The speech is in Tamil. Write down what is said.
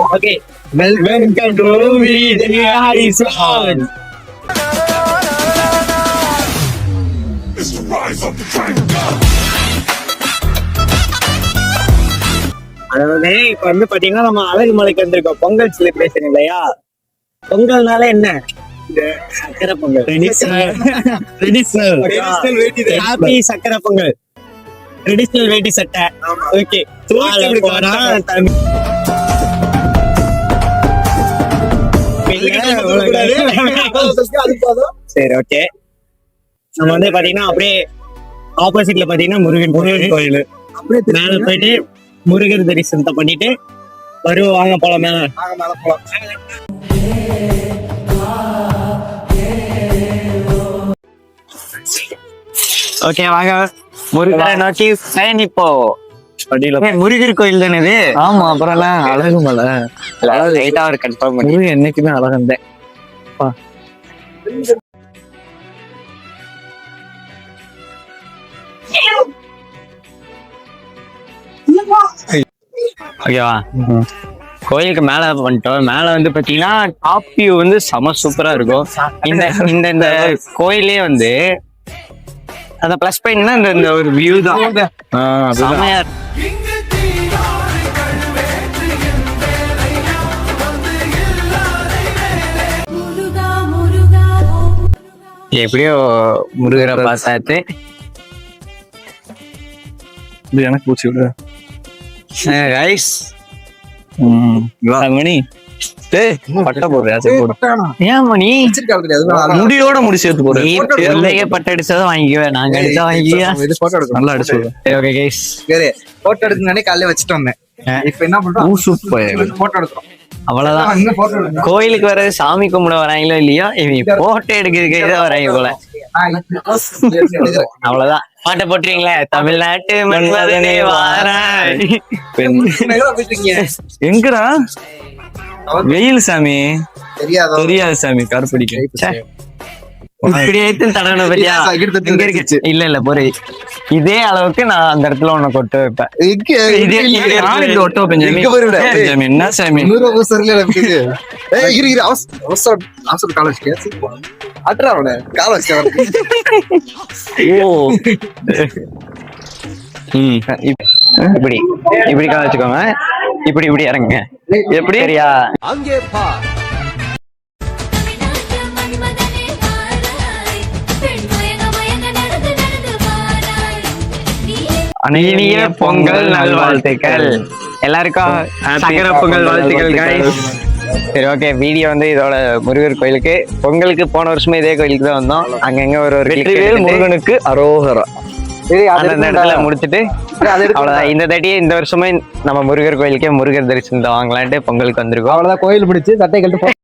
Okay, welcome to Harrison. அதாவது இப்ப வந்து பாத்தீங்கன்னா நம்ம அழகு மலைக்கு வந்திருக்கோம். பொங்கல் செலிப்ரேஷன் இல்லையா? பொங்கல்னால என்ன? சக்கரை பொங்கல். ஹாப்பி சக்கரை பொங்கல். ட்ரெடிஷனல் வேட்டி சட்டை. ஓகே, சரி ஓகே. நம்ம வந்து பாத்தீங்கன்னா அப்படியே ஆப்போசிட்ல பாத்தீங்கன்னா முருகன் கோயில். மேல போயிட்டு முருகர் தரிசனத்தை பண்ணிட்டு வருவோம். வாங்க போலாம், மேல போலாம். ஓகே வாங்க, முருகரை நோக்கி பயணிப்போம். முருகர் கோயில் தானே இது? ஆமா, அப்புறம் எல்லாம் அழகு மலை. லைட்டா ஒரு கன்ஃபார்ம் பண்ணி. முருகன் என்னைக்குமே அழகந்தேன். ஓகேவா, கோயிலுக்கு மேல வந்துட்டோம். மேல வந்து பாத்தீங்கன்னா டாப் வியூ வந்து செம சூப்பரா இருக்கும். இந்த கோயிலே வந்து அந்த பிளஸ் பாயிண்ட்னா இந்த ஒரு வியூ தான் செமையா. எப்படியோ முருகரை பார்த்தாச்சு. எனக்கு பூச்சி விடு ரைஸ் மணி. பட்டை போடுறியா? ஏன் மணி முடியோட முடி சேர்த்து போடுறேன். பட்டை அடிச்சாதான் வாங்கிக்குவேன். நாங்க அடிச்சா வாங்கிக்குவேன். நல்லா அடிச்சு ஓகே கைஸ், போட்டோ எடுக்கணும்னே காலையில வச்சுட்டு வந்தேன். இப்ப என்ன பண்றோம்? போட்டோ எடுக்கிறோம். அவ்வளவுதான். கோயிலுக்கு வர சாமி கும்பிட வராங்களோ இல்லையோ, இவங்க போட்டோ எடுக்கிறதுக்கு தான் வராங்க போல. அவ்வளவுதான். பாட்டை போட்டுறீங்களே, தமிழ்நாட்டு மன்மதனே வாராய். எங்கடா வெயில் சாமி? தெரியாது சாமி, கருப்படிக்க இல்ல போற இதே அளவுக்கு நான் அந்த இடத்துல உன்னை கொட்டு வைப்பேன். என்ன சாமி? இப்படி இப்படி கால வச்சுக்கோங்க. இப்படி இப்படி இறங்குங்க. எப்படி சரியா? இனிய பொங்கல் நல்வாழ்த்துக்கள் எல்லாருக்கும். சக்கரை பொங்கல் வாழ்த்துக்கள் guys. சரி ஓகே, வீடியோ வந்து இதோட முருகர் கோயிலுக்கு பொங்கலுக்கு போன வருஷமே இதே கோயிலுக்கு தான் வந்தோம். அங்கங்க ஒரு முருகனுக்கு அரோகரா அந்த இடத்துல முடிச்சுட்டு அவ்வளவுதான். இந்த தட்டியே இந்த வருஷமே நம்ம முருகர் கோயிலுக்கே முருகர் தரிசனத்தை வாங்கலான்ட்டு பொங்கலுக்கு வந்திருக்கோம். அவ்வளவுதான், கோயில் பிடிச்சு சட்டை கட்டு